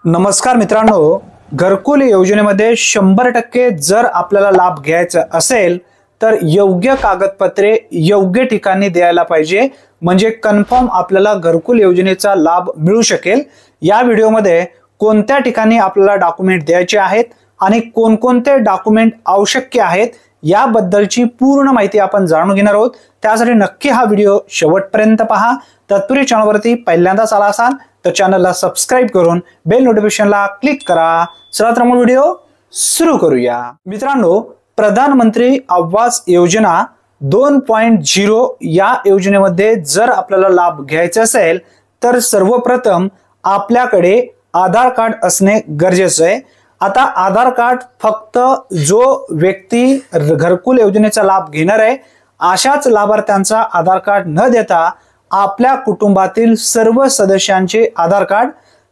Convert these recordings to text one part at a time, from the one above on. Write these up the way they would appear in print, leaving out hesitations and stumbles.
नमस्कार मित्रांनो, घरकुल योजनेमध्ये 100% जर आपल्याला लाभ घ्यायचा असेल तर योग्य कागदपत्रे योग्य ठिकाणी द्यायला पाहिजे, म्हणजे कन्फर्म आपल्याला घरकुल योजनेचा लाभ मिळू शकेल। या व्हिडिओमध्ये कोणत्या ठिकाणी आपल्याला डॉक्युमेंट द्यायचे आहेत आणि कोणकोणते डॉक्युमेंट आवश्यक आहेत याबद्दलची पूर्ण माहिती आपण जाणून घेणार आहोत। त्यासाठी नक्की हा व्हिडिओ शेवटपर्यंत पहा। तत्पूर्वी चॅनलवरती पहिल्यांदाच आला असाल तर चॅनलला सबस्क्राइब करून बेल नोटिफिकेशनला क्लिक करा। चला तर मग व्हिडिओ सुरू करूया। मित्रांनो, प्रधानमंत्री आवास योजना 2.0 या योजनेमध्ये जर आपल्याला लाभ घ्यायचा असेल तर सर्वप्रथम आपल्याकडे आधार कार्ड असणे गरजेचे आहे। आता आधार कार्ड फक्त जो व्यक्ती घरकुल योजनेचा लाभ घेणार आहे अशाच लाभार्थ्यांचा आधार कार्ड न देता आपल्या कुटुंबातील सर्व सदस्यांचे आधार कार्ड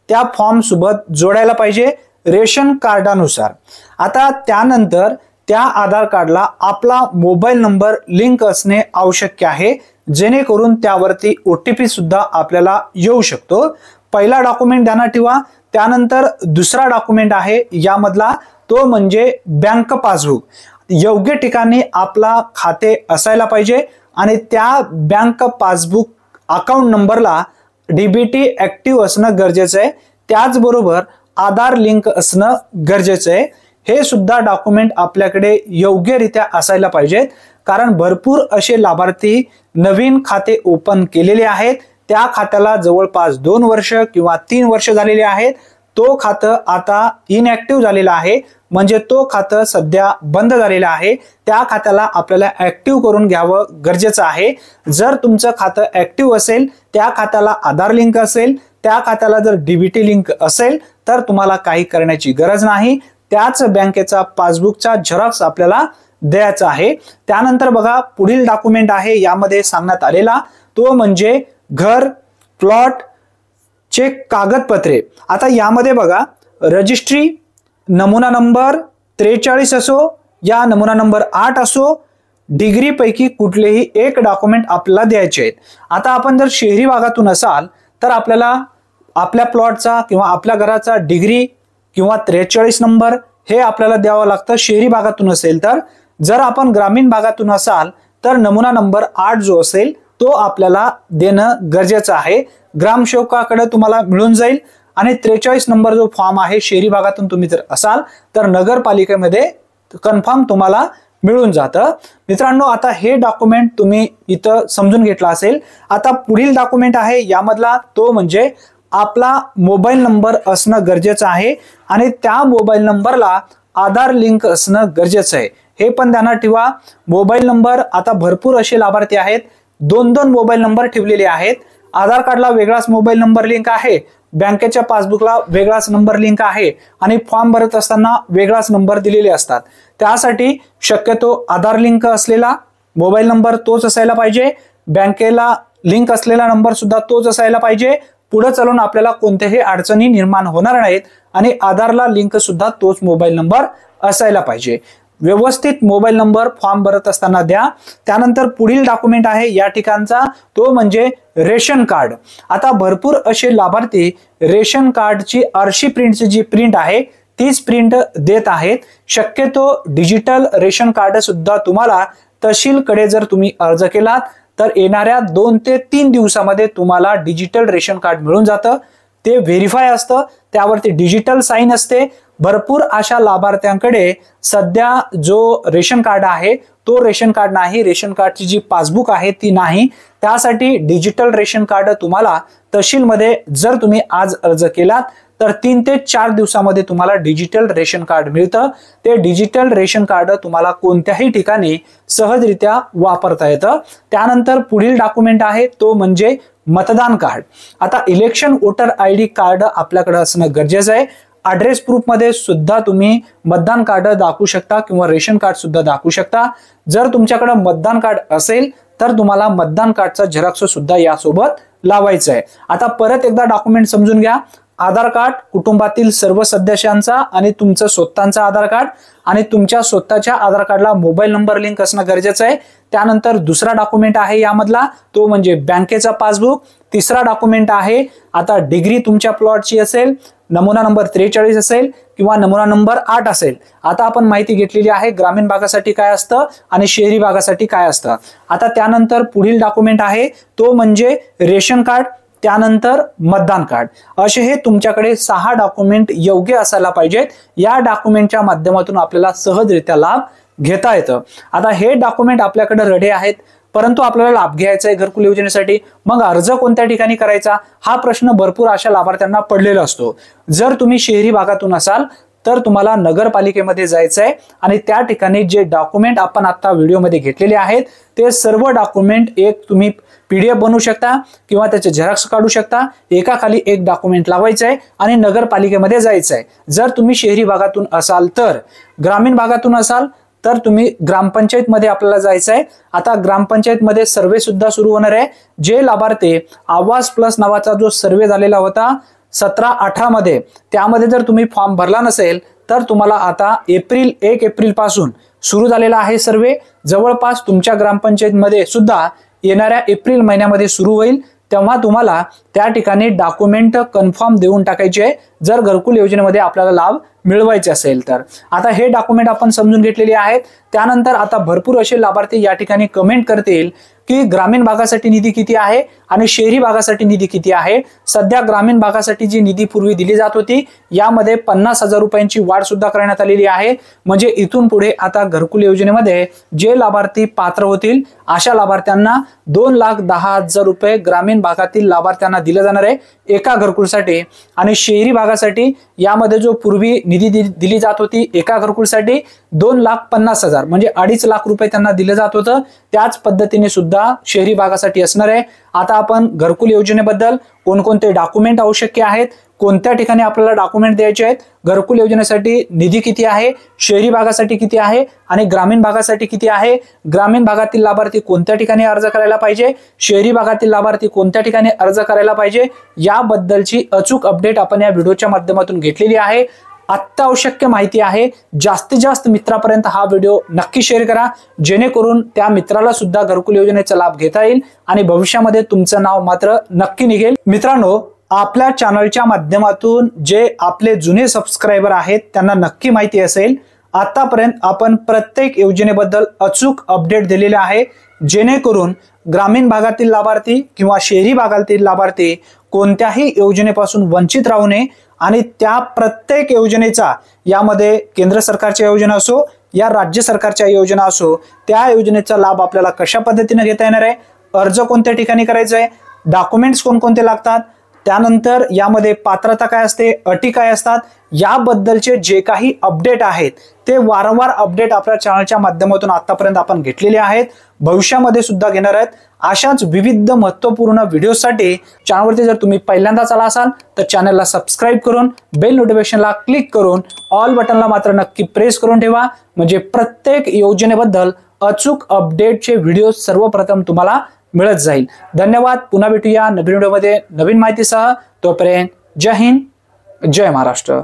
त्या फॉर्म सोबत जोडायला पाहिजे रेशन कार्डानुसार। आता त्यानंतर त्या आधार कार्डला आपला मोबाईल नंबर लिंक असणे आवश्यक आहे, जेणेकरून त्यावरती OTP सुद्धा आपल्याला येऊ शकतो। पहिला डॉक्युमेंट ध्यानात ठेवा। त्यानंतर दुसरा डॉक्युमेंट आहे यामधला तो म्हणजे बँक पासबुक। योग्य ठिकाणी आपला खाते असायला पाहिजे आणि त्या बँक पासबुक अकाउंट नंबरला DBT ऍक्टिव्ह असणं गरजेचं आहे। त्याचबरोबर आधार लिंक असणं गरजेचं आहे। हे सुद्धा डॉक्युमेंट आपल्याकडे योग्यरित्या असायला पाहिजेत, कारण भरपूर असे लाभार्थी नवीन खाते ओपन केलेले आहेत, त्या खात्याला जवळपास 2 वर्ष किंवा 3 वर्ष झालेले आहेत। तो खातं आता इनएक्टिव्ह झालेला आहे, म्हणजे तो खातं सध्या बंद झालेलं आहे। त्या खात्याला आपल्याला ऍक्टिव्ह करून घ्यावं गरजेचं आहे। जर तुमचं खातं ऍक्टिव्ह असेल, त्या खात्याला आधार लिंक असेल, त्या खात्याला जर DBT लिंक असेल तर तुम्हाला काही करण्याची गरज नाही। त्याच बँकेचा पासबुकचा झेरॉक्स आपल्याला द्यायचा आहे। त्यानंतर बघा, पुढील डॉक्युमेंट आहे यामध्ये सांगण्यात आलेला तो म्हणजे घर प्लॉट चे कागदपत्रे। आता यामध्ये बघा, रजिस्ट्री नमुना नंबर 43 असो या नमुना नंबर 8 असो, डिग्री पैकी कुठलेही एक डॉक्युमेंट आपल्याला द्यायचे आहेत। आता आपण जर शहरी भागातून असाल तर आपल्याला आपल्या प्लॉटचा किंवा आपल्या घराचा डिग्री किंवा 43 नंबर हे आपल्याला द्यावं लागतं शहरी भागातून असेल तर। जर आपण ग्रामीण भागातून असाल तर नमुना नंबर 8 जो असेल तो आपल्याला देणं गरजेचं आहे। ग्रामसेवकाकडे तुम्हाला मिळून जाईल आणि 43 नंबर जो फॉर्म आहे शहरी भागातून तुम्ही जर असाल तर नगरपालिकेमध्ये कन्फर्म तुम्हाला मिळून जातं। मित्रांनो, आता हे डॉक्युमेंट तुम्ही इथं समजून घेतला असेल। आता पुढील डॉक्युमेंट आहे यामधला तो म्हणजे आपला मोबाईल नंबर असणं गरजेचं आहे आणि त्या मोबाईल नंबरला आधार लिंक असणं गरजेचं आहे। हे पण ध्यानात ठेवा। मोबाईल नंबर आता भरपूर असे लाभार्थी आहेत 2-2 मोबाईल नंबर ठेवलेले आहेत। आधार कार्डला वेगळाच मोबाईल नंबर लिंक आहे, बँकेच्या पासबुकला वेगळाच नंबर लिंक आहे आणि फॉर्म भरत असताना वेगळाच नंबर दिलेले असतात। त्यासाठी शक्यतो आधार लिंक असलेला मोबाईल नंबर तोच असायला पाहिजे, बँकेला लिंक असलेला नंबर सुद्धा तोच असायला पाहिजे। पुढे चालून आपल्याला कोणत्याही अडचणी निर्माण होणार नाहीत आणि आधारला लिंक सुद्धा तोच मोबाईल नंबर असायला पाहिजे। व्यवस्थित मोबाईल नंबर फॉर्म भरत असताना द्या। त्यानंतर पुढील डॉक्युमेंट आहे या ठिकाणचा तो म्हणजे रेशन कार्ड। आता भरपूर असे लाभार्थी रेशन कार्डची आरशी प्रिंटची जी प्रिंट आहे तीच प्रिंट देत आहेत। शक्यतो डिजिटल रेशन कार्ड सुद्धा तुम्हाला तहसीलकडे जर तुम्ही अर्ज केलात तर येणाऱ्या 2 ते 3 दिवसामध्ये तुम्हाला डिजिटल रेशन कार्ड मिळून जातं। ते व्हेरीफाय असतं, त्यावरती डिजिटल साइन असते। भरपूर अशा लाभार्थ्यांकडे सध्या जो रेशन कार्ड आहे तो रेशन कार्ड नाही, रेशन कार्डची जी पासबुक आहे ती नाही। त्यासाठी डिजिटल रेशन कार्ड तुम्हाला तहसीलमध्ये जर तुम्ही आज अर्ज केलात तर 3 ते 4 दिवसामध्ये तुम्हाला डिजिटल रेशन कार्ड मिळतं। ते डिजिटल रेशन कार्ड तुम्हाला कोणत्याही ठिकाणी सहजरित्या वापरता येतं। त्यानंतर पुढील डॉक्युमेंट आहे तो म्हणजे मतदान कार्ड। आता इलेक्शन वोटर ID कार्ड आपल्याकडे असणं गरजेचं आहे। ॲड्रेस प्रूफ मध्ये सुद्धा तुम्ही मतदान कार्ड दाखवू शकता किंवा रेशन कार्ड सुद्धा दाखवू शकता। जर तुमच्याकडे मतदान कार्ड असेल तर तुम्हाला मतदान कार्डचा झेरॉक्स सुद्धा यासोबत लावायचा आहे। आता परत एकदा डॉक्युमेंट समजून घ्या। आधार कार्ड, कुटुंबातील सर्व सदस्यांचा आणि तुमचं स्वतःचं आधार कार्ड आणि तुमच्या स्वतःच्या आधार कार्डला मोबाईल नंबर लिंक असणं गरजेचं आहे। त्यानंतर दुसरा डॉक्युमेंट आहे यामधला तो म्हणजे बँकेचा पासबुक। तिसरा डॉक्युमेंट आहे आता डिग्री तुमच्या प्लॉटची असेल, नमुना नंबर 43 असेल किंवा नमुना नंबर 8 असेल। आता आपण माहिती घेतलेली आहे ग्रामीण भागासाठी काय असतं आणि शहरी भागासाठी काय असतं। आता त्यानंतर पुढील डॉक्युमेंट आहे तो म्हणजे रेशन कार्ड, त्यानंतर मतदान कार्ड। असे हे तुमच्याकडे 6 डॉक्युमेंट योग्य असायला पाहिजेत। या डॉक्युमेंटच्या माध्यमातून आपल्याला सहजरित्या लाभ घेता येतं। आता हे डॉक्युमेंट आपल्याकडे रेडी आहेत, परंतु आपल्याला लाभ घ्यायचा आहे घरकुल योजनेसाठी, मग अर्ज कोणत्या ठिकाणी करायचा हा प्रश्न भरपूर अशा लाभार्थ्यांना पडलेला असतो। जर तुम्ही शहरी भागातून असाल तर तुम्हाला नगरपालिकेमध्ये जायचं आहे आणि त्या ठिकाणी जे डॉक्युमेंट आपण आता व्हिडिओमध्ये घेतलेले आहेत ते सर्व डॉक्युमेंट एक तुम्ही PDF बनवू शकता किंवा त्याचे झेरॉक्स काढू शकता। एकाखाली एक डॉक्युमेंट लावायचं आहे आणि नगरपालिकेमध्ये जायचं आहे। जर तुम्ही शहरी भागातून असाल तर, ग्रामीण भागातून असाल तर तुम्ही ग्रामपंचायत मध्ये आपल्याला जायचं आहे। आता ग्रामपंचायत मध्ये सर्वे सुद्धा सुरू होणार आहे। जे लाभार्थी आवास प्लस नावाचा जो सर्वे झालेला होता 17-18 मध्ये, त्यामध्ये जर तुम्ही फॉर्म भरला नसेल तर तुम्हाला आता 1 एप्रिल पासून सुरू झालेला आहे सर्वे। जवळपास तुमच्या ग्रामपंचायत मध्ये सुद्धा येणाऱ्या एप्रिल महिन्यामध्ये सुरू होईल, तेव्हा तुम्हाला त्या ठिकाणी डॉक्युमेंट कन्फर्म देऊन टाकायचे आहे जर घरकुल योजनेमध्ये आपल्याला लाभ मिळवायचे असेल तर। आता हे डॉक्युमेंट आपण समजून घेतलेले आहेत। त्यानंतर आता भरपूर असे लाभार्थी या ठिकाणी कमेंट करतील की ग्रामीण भागासाठी निधी किती आहे आणि शहरी भागासाठी निधी किती आहे। सध्या ग्रामीण भागासाठी जी निधी पूर्वी दिली जात होती यामध्ये 50,000 रुपयांची वाढ सुद्धा करण्यात आलेली आहे। म्हणजे इथून पुढे आता घरकुल योजनेमध्ये जे लाभार्थी पात्र होतील अशा लाभार्थ्यांना 2,10,000 रुपये ग्रामीण भागातील लाभार्थ्यांना दिले जाणार आहे एका घरकुलसाठी। आणि शहरी भागासाठी यामध्ये जो पूर्वी निधी दिली जात होती एका घरकुलसाठी 2,50,000 म्हणजे 2.5 लाख रुपये त्यांना दिले जात होतं, त्याच पद्धतीने सुद्धा शहरी भागासाठी असणार आहे। आता आपण घरकुल योजनेबद्दल कोणकोणते डॉक्युमेंट आवश्यक आहेत, कोणत्या ठिकाणी आपल्याला डॉक्युमेंट द्यायचे आहेत, घरकुल योजनेसाठी निधी किती आहे, शहरी भागासाठी किती आहे आणि ग्रामीण भागासाठी किती आहे, ग्रामीण भागातील लाभार्थी कोणत्या ठिकाणी अर्ज करायला पाहिजे, शहरी भागातील लाभार्थी कोणत्या ठिकाणी अर्ज करायला पाहिजे, याबद्दलची अचूक अपडेट आपण या व्हिडिओच्या माध्यमातून घेतलेली आहे। अत्यावश्यक माहिती आहे, जास्तीत जास्त मित्रांपर्यंत हा व्हिडिओ नक्की शेअर करा जेणेकरून त्या मित्राला सुद्धा घरकुल योजनेचा लाभ घेता येईल आणि भविष्यामध्ये तुमचं नाव मात्र नक्की निघेल। मित्रांनो, आपल्या चॅनलच्या माध्यमातून जे आपले जुने सबस्क्रायबर आहेत त्यांना नक्की माहिती असेल आतापर्यंत आपण प्रत्येक योजनेबद्दल अचूक अपडेट दिलेले आहे, जेणेकरून ग्रामीण भागातील लाभार्थी किंवा शहरी भागातील लाभार्थी कोणत्याही योजनेपासून वंचित राहू नये आणि त्या प्रत्येक योजनेचा, यामध्ये केंद्र सरकारच्या योजना असो या राज्य सरकारच्या योजना असो, त्या योजनेचा लाभ आपल्याला कशा पद्धतीने घेता येणार आहे, अर्ज कोणत्या ठिकाणी करायचा आहे, डॉक्युमेंट्स कोणकोणते लागतात, त्यानंतर यामध्ये पात्रता काय असते, अटी काय असतात, याबद्दलचे जे काही अपडेट आहेत ते वारंवार अपडेट आपल्या चॅनलच्या माध्यमातून आतापर्यंत आपण घेतलेले आहेत, भविष्यामध्ये सुद्धा घेणार आहेत। अशाच विविध महत्त्वपूर्ण व्हिडिओसाठी चॅनलवरती जर तुम्ही पहिल्यांदाच आला असाल तर चॅनलला सबस्क्राइब करून बेल नोटिफिकेशनला क्लिक करून ऑल बटनला मात्र नक्की प्रेस करून ठेवा, म्हणजे प्रत्येक योजनेबद्दल अचूक अपडेटचे व्हिडिओ सर्वप्रथम तुम्हाला मिळत जाईल। धन्यवाद, पुन्हा भेटूया नवीन व्हिडिओमध्ये नवीन माहितीसह। तोपर्यंत जय हिंद, जय महाराष्ट्र।